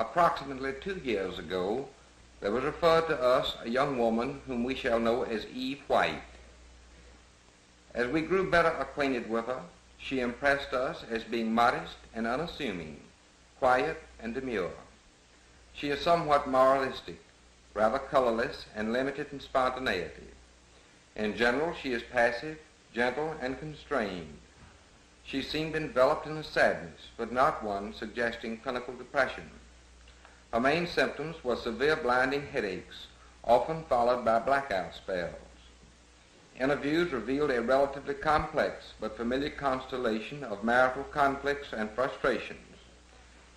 approximately 2 years ago, there was referred to us a young woman whom we shall know as Eve White. As we grew better acquainted with her, she impressed us as being modest and unassuming, quiet and demure. She is somewhat moralistic, rather colorless and limited in spontaneity. In general, she is passive, gentle, and constrained. She seemed enveloped in a sadness, but not one suggesting clinical depression. Her main symptoms were severe blinding headaches, often followed by blackout spells. Interviews revealed a relatively complex but familiar constellation of marital conflicts and frustrations.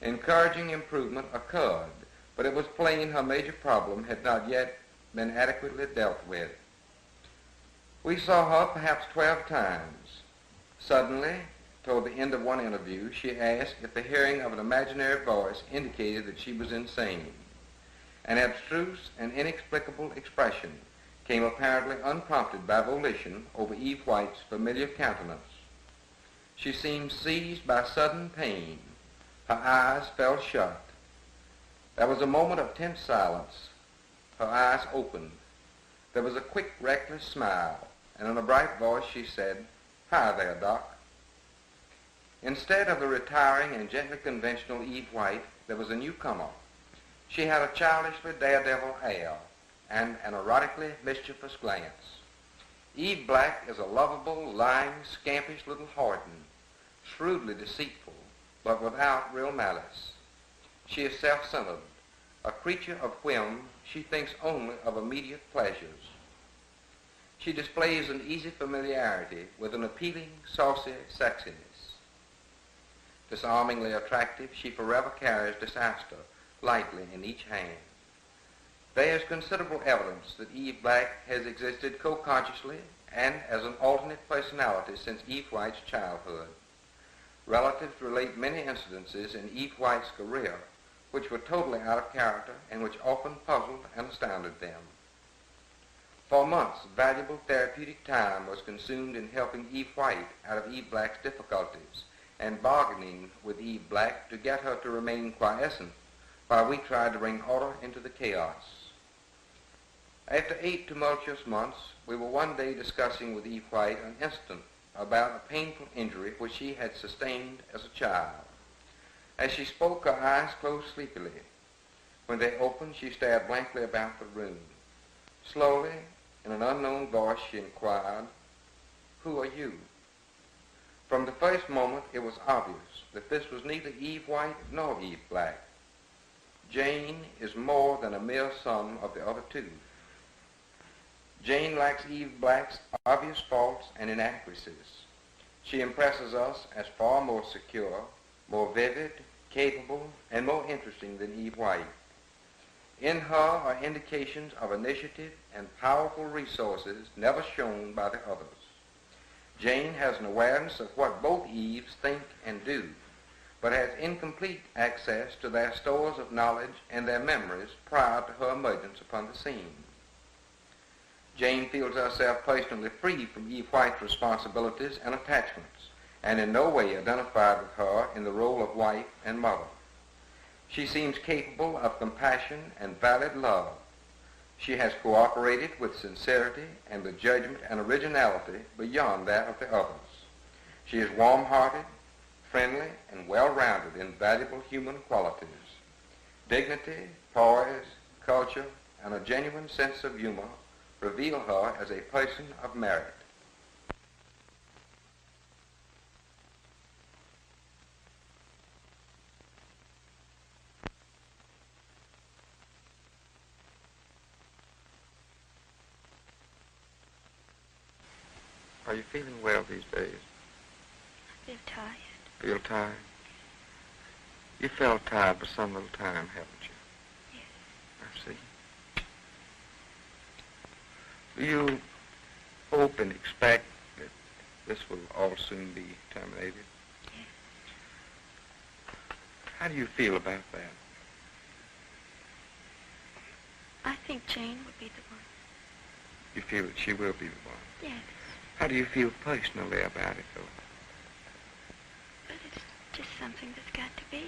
Encouraging improvement occurred, but it was plain her major problem had not yet been adequately dealt with. We saw her perhaps 12 times. Suddenly, toward the end of one interview, she asked if the hearing of an imaginary voice indicated that she was insane. An abstruse and inexplicable expression came apparently unprompted by volition over Eve White's familiar countenance. She seemed seized by sudden pain. Her eyes fell shut. There was a moment of tense silence. Her eyes opened. There was a quick, reckless smile, and in a bright voice she said, "Hi there, Doc." Instead of the retiring and gently conventional Eve White, there was a newcomer. She had a childishly daredevil air and an erotically mischievous glance. Eve Black is a lovable, lying, scampish little harden, shrewdly deceitful, but without real malice. She is self-centered. A creature of whim, she thinks only of immediate pleasures. She displays an easy familiarity with an appealing, saucy sexiness. Disarmingly attractive, she forever carries disaster lightly in each hand. There is considerable evidence that Eve Black has existed co-consciously and as an alternate personality since Eve White's childhood. Relatives relate many incidences in Eve White's career which were totally out of character and which often puzzled and astounded them. For months, valuable therapeutic time was consumed in helping Eve White out of Eve Black's difficulties and bargaining with Eve Black to get her to remain quiescent while we tried to bring order into the chaos. After 8 tumultuous months, we were one day discussing with Eve White an incident about a painful injury which she had sustained as a child. As she spoke, her eyes closed sleepily. When they opened, she stared blankly about the room. Slowly, in an unknown voice, she inquired, "Who are you?" From the first moment, it was obvious that this was neither Eve White nor Eve Black. Jane is more than a mere sum of the other two. Jane lacks Eve Black's obvious faults and inadequacies. She impresses us as far more secure, more vivid, capable, and more interesting than Eve White. In her are indications of initiative and powerful resources never shown by the others. Jane has an awareness of what both Eves think and do, but has incomplete access to their stores of knowledge and their memories prior to her emergence upon the scene. Jane feels herself personally free from Eve White's responsibilities and attachments, and in no way identified with her in the role of wife and mother. She seems capable of compassion and valid love. She has cooperated with sincerity and with judgment and originality beyond that of the others. She is warm-hearted, friendly, and well-rounded in valuable human qualities. Dignity, poise, culture, and a genuine sense of humor reveal her as a person of merit. Are you feeling well these days? I feel tired. Feel tired? You felt tired for some little time, haven't you? Yes. I see. Do you hope and expect that this will all soon be terminated? Yes. How do you feel about that? I think Jane would be the one. You feel that she will be the one? Yes. How do you feel personally about it, though? But it's just something that's got to be.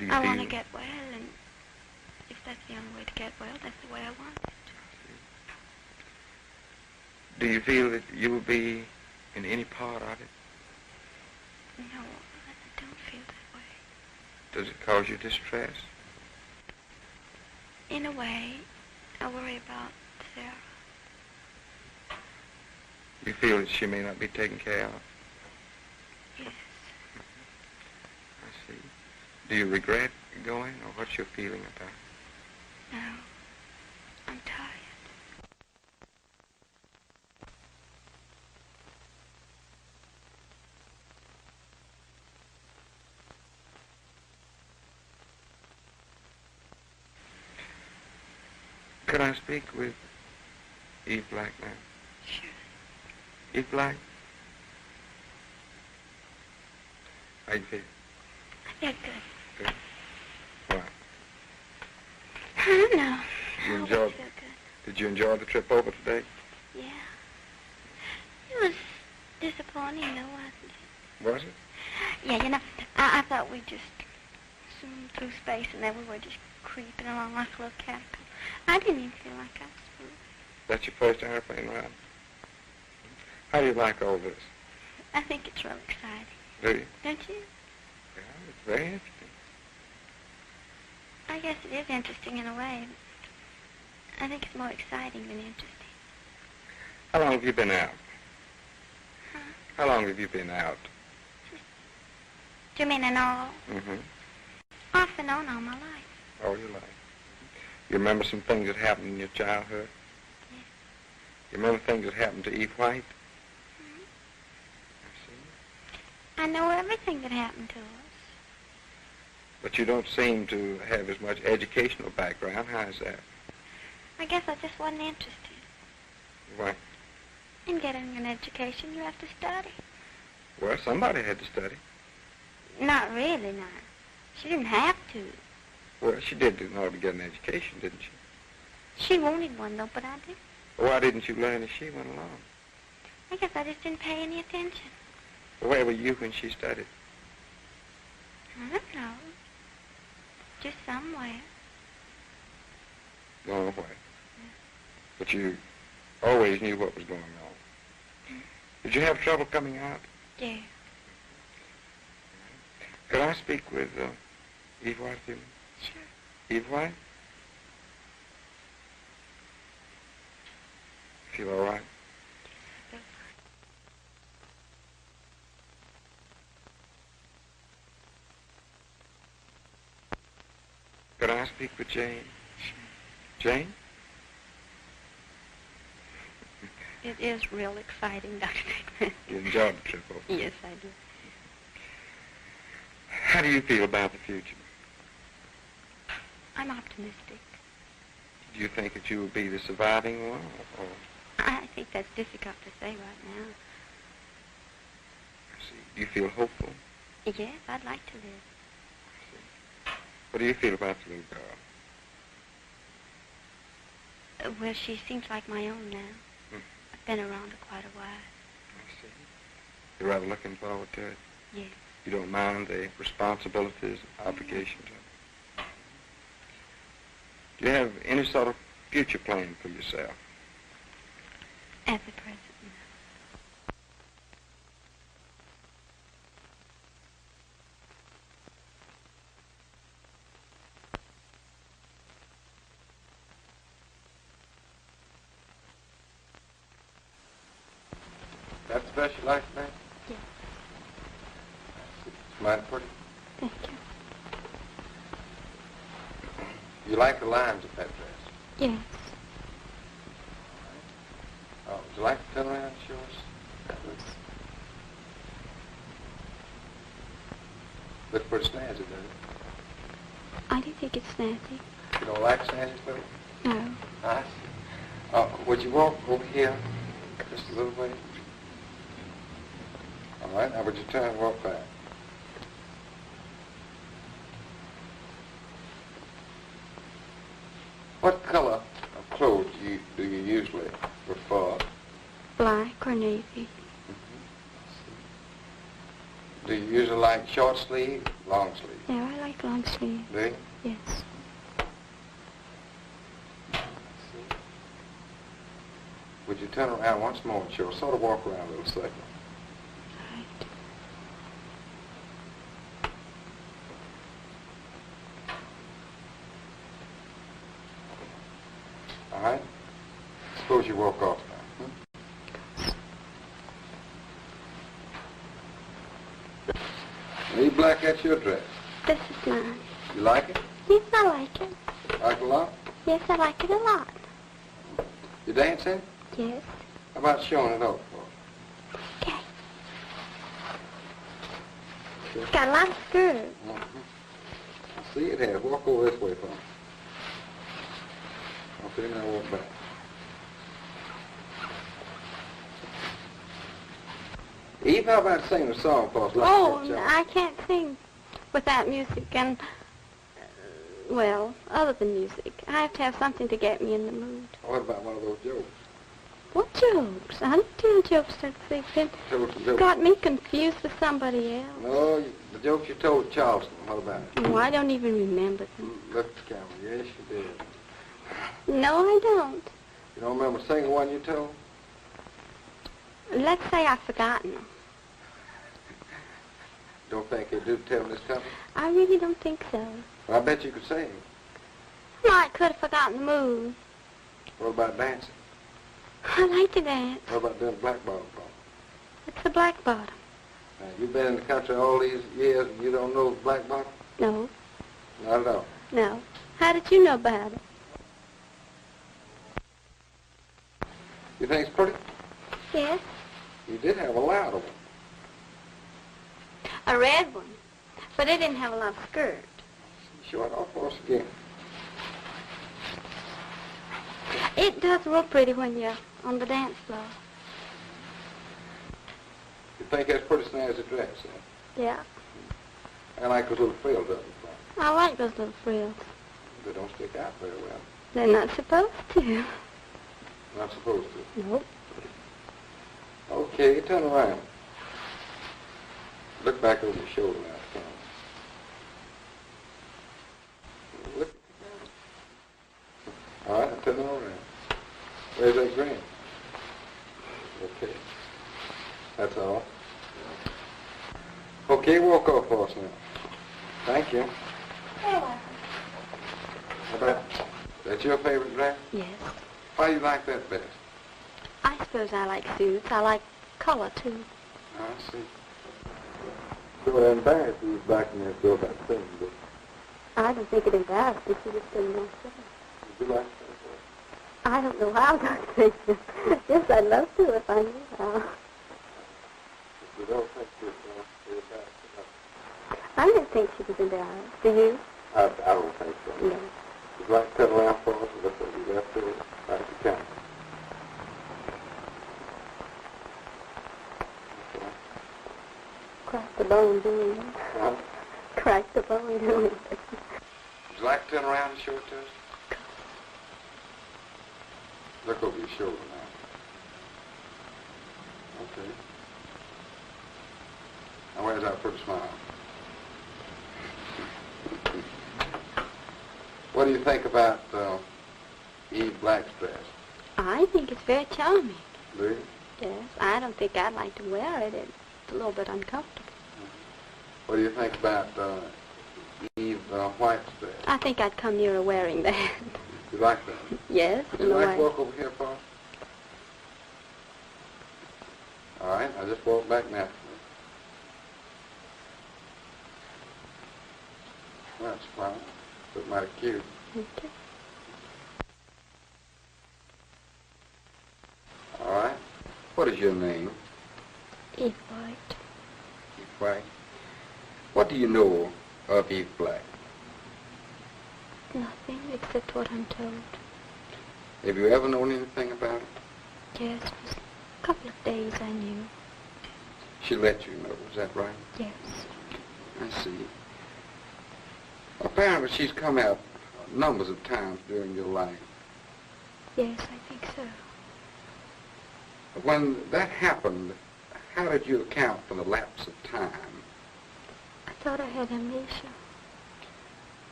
I want to get well, and if that's the only way to get well, that's the way I want it. Do you feel that you will be in any part of it? No, I don't feel that way. Does it cause you distress? In a way, I worry about Sarah. You feel that she may not be taken care of? Yes. I see. Do you regret going, or what's your feeling about it? No, I'm tired. Could I speak with Eve Black now? Sure. Eve Black? How you feel? I feel good. Good. Why? I don't know. You I enjoyed- always feel good. Did you enjoy the trip over today? Yeah. It was disappointing, though, wasn't it? Was it? Yeah, you know, I thought we just zoomed through space and then we were just creeping along like a little caterpillar. I didn't even feel like I was moving. That's your first airplane ride? How do you like all this? I think it's real exciting. Do you? Don't you? Yeah, it's very interesting. I guess it is interesting in a way. I think it's more exciting than interesting. How long have you been out? Huh? How long have you been out? Do you mean in all? Mm-hmm. Off and on all my life. All your life. You remember some things that happened in your childhood? Yeah. You remember things that happened to Eve White? Mm-hmm. I see. I know everything that happened to us. But you don't seem to have as much educational background. How is that? I guess I just wasn't interested. Why? In getting an education, you have to study. Well, somebody had to study. Not really, no. She didn't have to. Well, she did in order to get an education, didn't she? She wanted one, though, but I didn't. Why didn't you learn as she went along? I guess I just didn't pay any attention. Where were you when she studied? I don't know. Just somewhere. Going away. But you always knew what was going on. Did you have trouble coming out? Yeah. Could I speak with Eve White a few minutes? Sure. Eve White? Feel all right? Yes, Could I speak with Jane? sure. Jane? It is real exciting, Dr. Dickman. You enjoyed the trip over? Yes, I do. How do you feel about the future? I'm optimistic. Do you think that you will be the surviving one, or I think that's difficult to say right now. do you feel hopeful? Yes, I'd like to live. What do you feel about the little girl? Well, she seems like my own now. I've been around her quite a while. I see. You're rather looking forward to it? Yes. You don't mind the responsibilities, obligations of it? Do you have any sort of future plan for yourself? At the present, no. That's the best you like, man? Yes. It's mighty pretty. Thank you. You like the lines of that dress? Yes. Oh, would you like to turn around and show us? That looks pretty snazzy, doesn't it? I do think it's snazzy. You don't like snazzy clothes? No. I see. Would you walk over here just a little way? All right, now would you turn and walk back? What color of clothes do you usually prefer? Black or navy. Do you usually like like short sleeve, long sleeve? Yeah, I like long sleeve. Do you? Yes. Would you turn around once more and show? Sort of walk around a little second. Right. All right? Suppose you walk off now. Need black, that's your dress. This is mine. You like it? Yes, I like it. Like it a lot? Yes, I like it a lot. You dancing? Yes. How about showing it off for us? Okay. It's got a lot of skirts. Mm-hmm. I see it has. Walk over this way for me. Okay, now walk back. Eve, how about singing a song for us? Oh, I can't sing without music, and, well, other than music. I have to have something to get me in the mood. What about one of those jokes? What jokes? I don't tell jokes to sleep. Tell us some jokes. Got me confused with somebody else. No, the jokes you told Charleston. What about it? Oh, I don't even remember them. Look at the camera. Yes, you did. No, I don't. You don't remember a single one you told? Let's say I've forgotten them. Don't think you do tell this company? I really don't think so. Well, I bet you could sing. Well, I could have forgotten the mood. What about dancing? I like to dance. What about doing black bottom for me? It's the black bottom. Now, you've been in the country all these years and you don't know the black bottom? No, Not at all. no. How did you know about it? You think it's pretty? Yes, You did have a loud one. a red one. But it didn't have a lot of skirt. Show it off for us again. It does look pretty when you're on the dance floor. You think that's pretty snazzy dress, huh? Yeah, I like those little frills up in front. I like those little frills. They don't stick out very well. They're not supposed to. Not supposed to. Nope. Okay, turn around. Look back over your shoulder now. Come on. Look. All right, turn around. Where's that grin? Okay. That's all. Okay, walk off for us now. Thank you. You're welcome. How about, that's your favorite dress? Yes. Why do you like that best? I suppose I like suits. I like color, too. I see. So it embarrassed you back in there still about thing, but I don't think it embarrassed me. She just didn't know. you like that? I don't know how to think it. Yes, I'd love to if I knew how. If you don't think you're embarrassed enough. I didn't think she was embarrassed. Do you? I don't think so. No. Would you like to cut around for us and look what you left there? Like you can. Crack the bone doing it. Huh? Crack the bone doing it. Would you like to turn around and show it to us? Look over your shoulder now. Okay. Now where's that pretty smile? What do you think about Eve Black's dress? I think it's very charming. Do you? Yes. I don't think I'd like to wear it. It's a little bit uncomfortable. What do you think about Eve White's dress? I think I'd come nearer wearing that. You like that? Yes, Would in you a like way. to walk over here for us? All right, I'll just walk back naturally. That's fine. Look mighty cute. Okay. All right. What is your name? Eve White. Eve White. What do you know of Eve Black? Nothing except what I'm told. Have you ever known anything about it? Yes, it was a couple of days I knew. She let you know, is that right? Yes. I see. Apparently she's come out numbers of times during your life. Yes, I think so. When that happened, how did you account for the lapse of time? thought I had amnesia.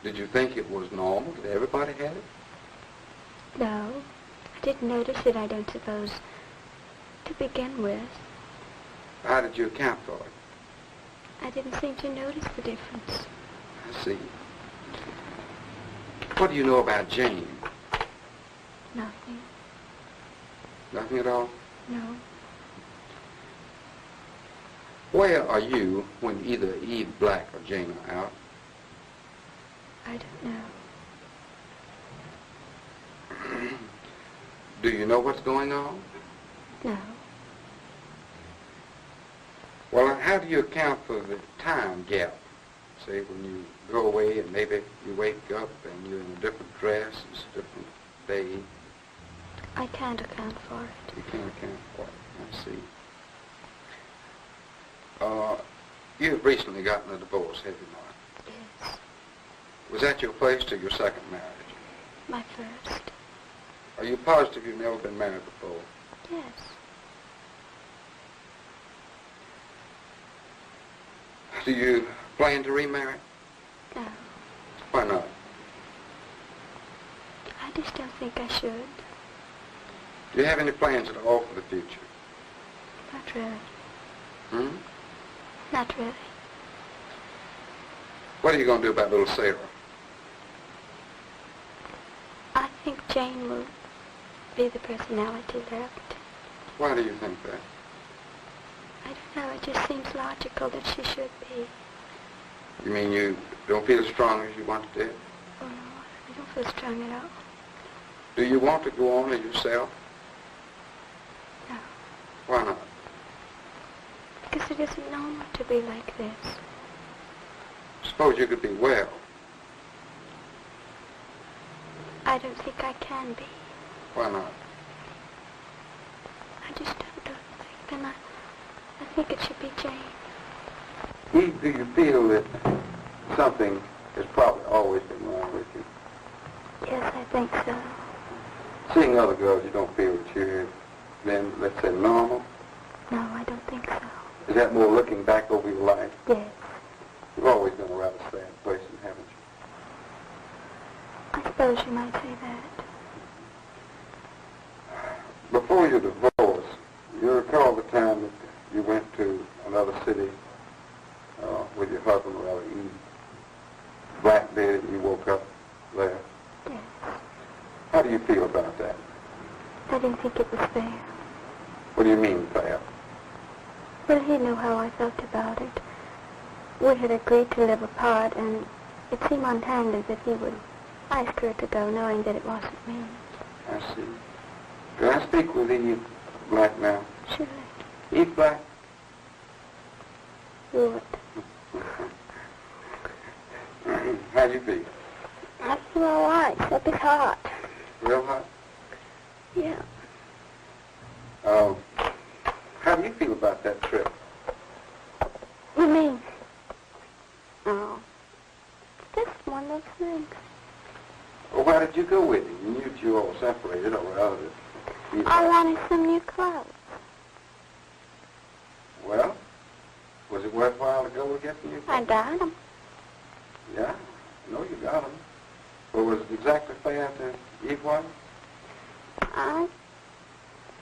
Did you think it was normal that everybody had it? No, I didn't notice it, I don't suppose, to begin with. How did you account for it? I didn't seem to notice the difference. I see. What do you know about Jane? Nothing. Nothing at all? No. Where are you when either Eve Black or Jane are out? I don't know. Do you know what's going on? No. Well, how do you account for the time gap? Say when you go away and maybe you wake up and you're in a different dress, it's a different day. I can't account for it. You can't account for it. I see. You've recently gotten a divorce, have you not? Yes. Was that your first or your second marriage? My first. Are you positive you've never been married before? Yes. Do you plan to remarry? No. Why not? I just don't think I should. Do you have any plans at all for the future? Not really. Hmm? Not really. What are you going to do about little Sarah? I think Jane will be the personality left. Why do you think that? I don't know, it just seems logical that she should be. You mean you don't feel as strong as you once did? Oh no, I don't feel strong at all. Do you want to go on as yourself? No. Why not? Because it isn't normal to be like this. Suppose you could be well. I don't think I can be. Why not? I just don't think, and I think it should be Jane. Eve, do you feel that something has probably always been wrong with you? Yes, I think so. Seeing other girls, you don't feel that you're then, let's say, normal? No, I don't think so. Is that more looking back over your life? Yes. You've always been a rather sad person, haven't you? I suppose you might say that. Before your divorce, you recall the time that you went to another city with your husband, rather, Eve Black bed, and you woke up there? Yes. How do you feel about that? I didn't think it was fair. What do you mean, fair? Well, he knew how I felt about it. We had agreed to live apart, and it seemed untimely that he would ask her to go, knowing that it wasn't me. I see. Can I speak with Eve Black now? Surely. Eve Black? You would. How do you feel? I feel all right, except it's hot. Real hot? Yeah. How do you feel about that trip? What do you mean? Oh. Just one of those things. Well, why did you go with him? You knew that you all separated, or rather, I wanted some new clothes. Well, was it worthwhile to go and get the new I clothes? got them. Yeah, I know you got them. But was it exactly fair to Eve White?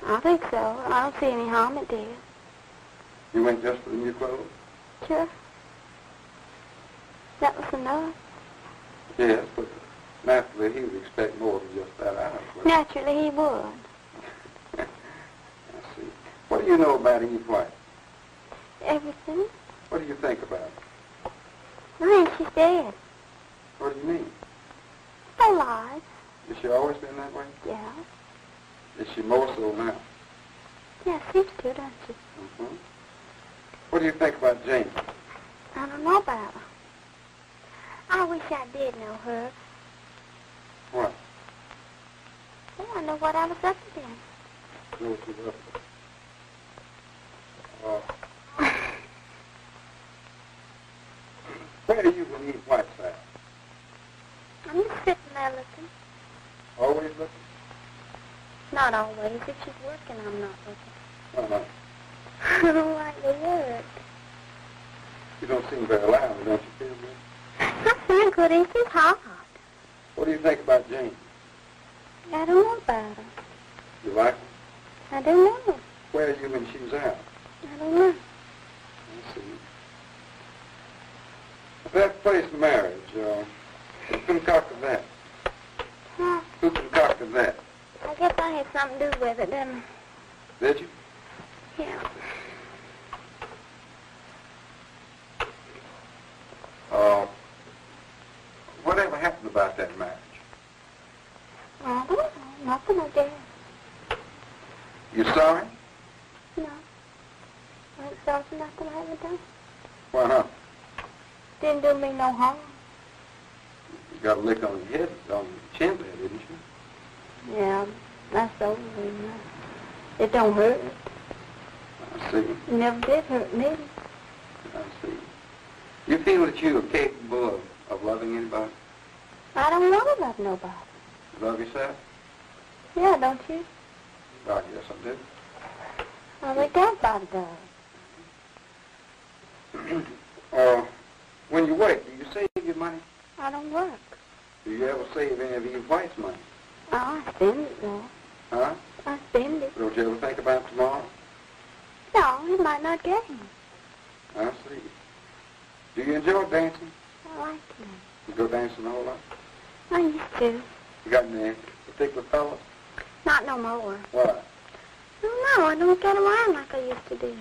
I think so. I don't see any harm it did. You went just for the new clothes? Sure. That was enough. Yes, but naturally he would expect more than just that out of it. Naturally he would. I see. What do you know about Eve White? Everything. What do you think about her? I think she's dead. What do you mean? Alive. Has she always been that way? Yeah. Is she more so now? Yeah, seems to, doesn't she? Mm-hmm. What do you think about Jane? I don't know about her. I wish I did know her. What? Well, I know what I was up against. Know what you up to? Where are you when Eve White's at? I'm just sitting there looking. Always looking? Not always. If she's working, I'm not looking. Why not? I don't like the work. You don't seem very loud, don't you feel good? I feel good. It's just hot. What do you think about Jane? I don't know about her. You like her? I don't know. Where are you when she's out? I don't know. I see. That place marriage, who concocted that? Huh? Who concocted that? I guess I had something to do with it, didn't I? Did you? Yeah. Whatever happened about that marriage? I don't know. Nothing, I guess. You sorry? No. I ain't sorry for nothing I ever done. Why not? Didn't do me no harm. You got a lick on your head, on your chin there, didn't you? Yeah, that's over. It don't hurt. I see. It never did hurt me. I see. You feel that you are capable of loving anybody? I don't want to love nobody. Love yourself? Yeah, don't you? I guess I do. I think everybody does. When you work, do you save your money? I don't work. Do you ever save any of Eve White's money? Oh, I spend it, though. Huh? I spend it. Don't you ever think about tomorrow? No, he might not get him. I see. Do you enjoy dancing? I like it. You go dancing a whole lot? I used to. You got any particular fellas? Not no more. Why? No, I don't get around like I used to do.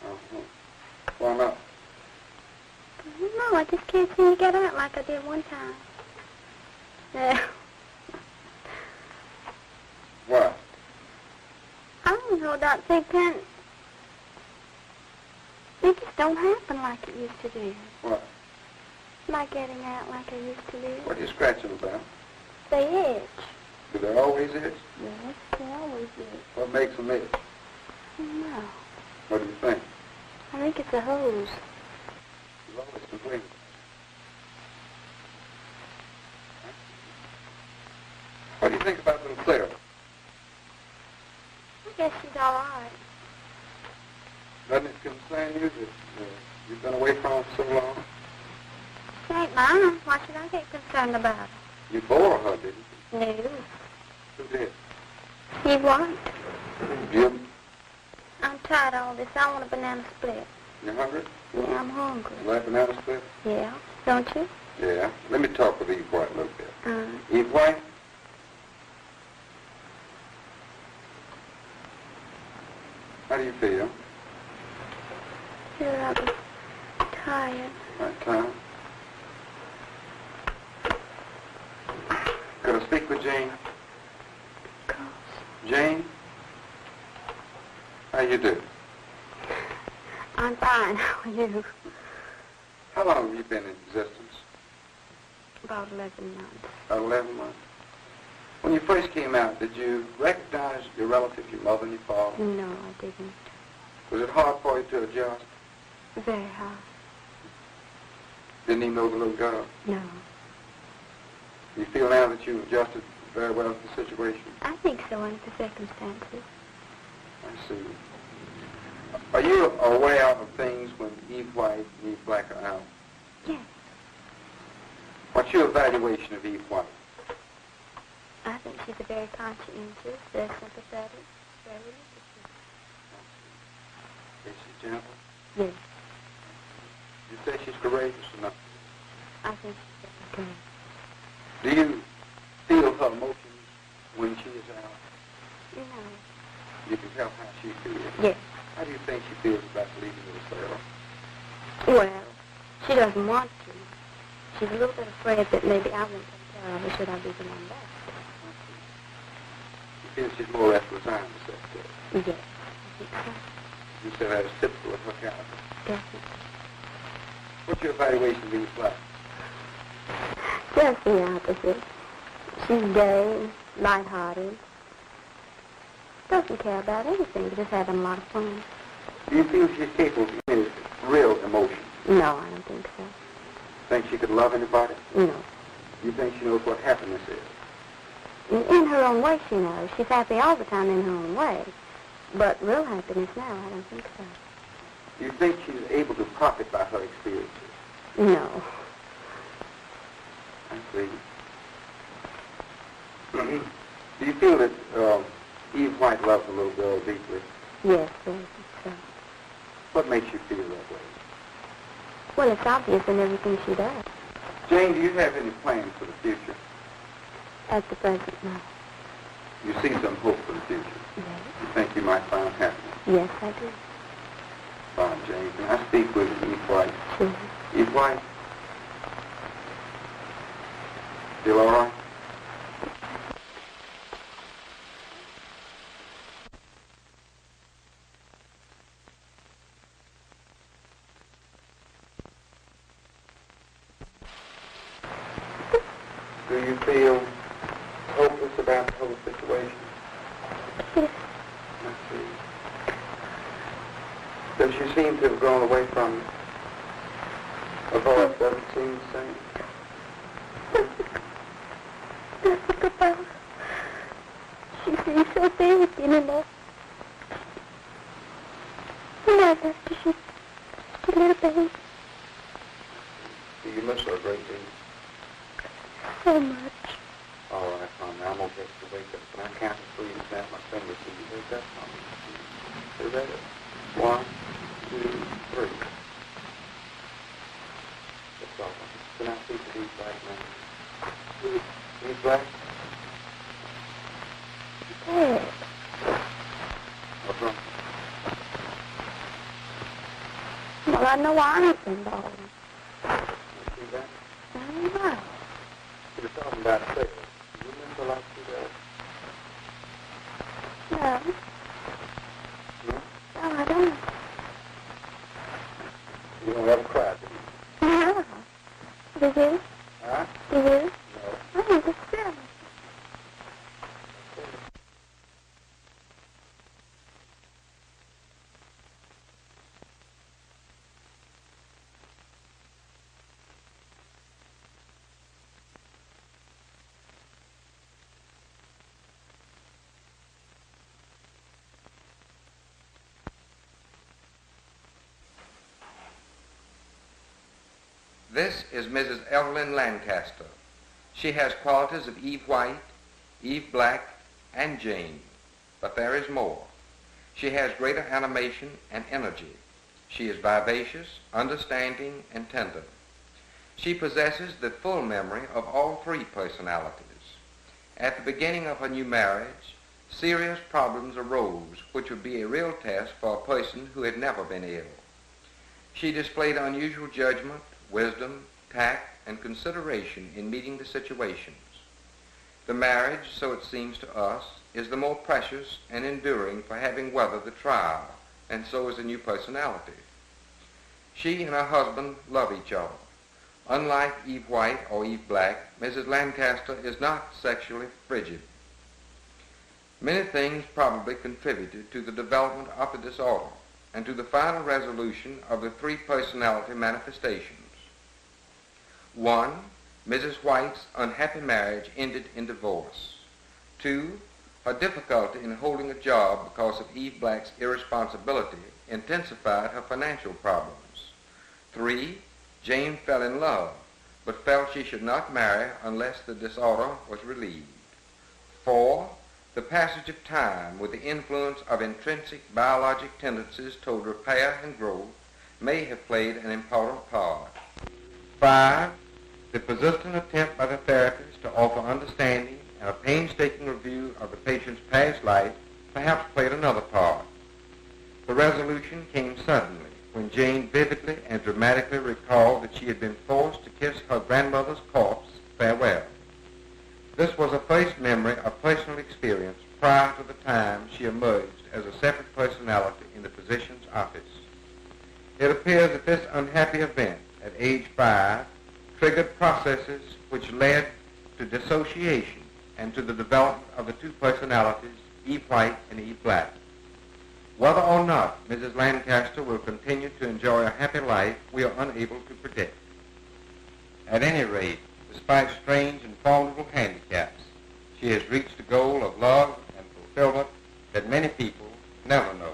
Uh-huh. Why not? No, I just can't seem to get out like I did one time. Yeah. Why? I don't know, Doc. They can't. It just don't happen like it used to do. What? Like getting out like I used to do. What are you scratching about? They itch. Do they always itch? Yes, they always itch. What makes them itch? No. What do you think? I think it's a hose. She's always complaining. What do you think about little Clara? I guess she's all right. Doesn't it concern you that you've been away from her so long? She ain't mine. Why should I get concerned about her? You bore her, didn't you? No. Who did? He what? Jim? I'm tired of all this. I want a banana split. You hungry? Yeah, I'm hungry. You like banana split? Yeah. Don't you? Yeah. Let me talk with Eve White a little bit. Uh, Eve White? How do you feel? feel rather tired. Right time. Could I speak with Jane? Of course. Jane? How you do? I'm fine. How are you? How long have you been in existence? About 11 months. About 11 months. When you first came out, did you recognize your relatives, your mother and your father? No, I didn't. Was it hard for you to adjust? Very hard. Didn't even know the little girl? No. You feel now that you've adjusted very well to the situation? I think so under the circumstances. I see. Are you aware of things when Eve White and Eve Black are out? Yes. What's your evaluation of Eve White? I think she's a very conscientious, very sympathetic, very religious. Is she gentle? Yes. You say she's courageous or not? I think she's very good. Do you feel her emotions when she is out? No. You can tell how she feels. Yes. How do you think she feels about leaving little Sarah? Well, she doesn't want to. She's a little bit afraid that maybe I won't take care of her should I be the one back. You feel she's more or less resigned to such things? Yes. I think so. You say that is typical of her character. Definitely. What's your evaluation of Eve Black? Just the opposite. She's gay, lighthearted. Doesn't care about anything, but just having a lot of fun. Do you feel she's capable of any real emotion? No, I don't think so. Think she could love anybody? No. You think she knows what happiness is? In her own way, she knows. She's happy all the time in her own way. But real happiness now, I don't think so. Do you think she's able to profit by her experiences? No. I see. Do you feel that Eve White loves a little girl deeply? Yes, I think so. What makes you feel that way? Well, it's obvious in everything she does. Jane, do you have any plans for the future? At the present, no. You see some hope for the future? Yes. You think you might find happiness? Yes, I do. Fine, Jane. Can I speak with Eve White? Sure. Eve White? Still all right? Do you feel hopeless about the whole situation? Yes. I see. Does she seem to have gone away from you? Her voice doesn't seem the same. Papa, she seems so very anymore. When I left her, she's a little baby. Do you miss her a great deal? So much. All right, honey, I'm going to get to wake up. When I count to three and snap my fingers, so you wake up, honey. Is that it? 1, 2, 3. That's all, honey. Can I speak to Eve Black now? Eve Black? Dad. What's wrong? Well, I know I ain't involved. See that? I don't know. You were talking about sex. Do you remember like you that? No. No? No, I don't. You don't ever cry, do you? No. Do you? Huh? Do you? No. Oh, just tell me. This is Mrs. Evelyn Lancaster. She has qualities of Eve White, Eve Black, and Jane, but there is more. She has greater animation and energy. She is vivacious, understanding, and tender. She possesses the full memory of all three personalities. At the beginning of her new marriage, serious problems arose which would be a real test for a person who had never been ill. She displayed unusual judgment, wisdom, tact, and consideration in meeting the situations. The marriage, so it seems to us, is the more precious and enduring for having weathered the trial, and so is the new personality. She and her husband love each other. Unlike Eve White or Eve Black, Mrs. Lancaster is not sexually frigid. Many things probably contributed to the development of the disorder and to the final resolution of the three personality manifestations. 1. Mrs. White's unhappy marriage ended in divorce. 2. Her difficulty in holding a job because of Eve Black's irresponsibility intensified her financial problems. 3. Jane fell in love, but felt she should not marry unless the disorder was relieved. 4. The passage of time with the influence of intrinsic biologic tendencies toward repair and growth may have played an important part. 5. The persistent attempt by the therapist to offer understanding and a painstaking review of the patient's past life perhaps played another part. The resolution came suddenly when Jane vividly and dramatically recalled that she had been forced to kiss her grandmother's corpse farewell. This was a first memory of personal experience prior to the time she emerged as a separate personality in the physician's office. It appears that this unhappy event at age 5 triggered processes which led to dissociation and to the development of the two personalities, Eve White and Eve Black. Whether or not Mrs. Lancaster will continue to enjoy a happy life, we are unable to predict. At any rate, despite strange and formidable handicaps, she has reached a goal of love and fulfillment that many people never know.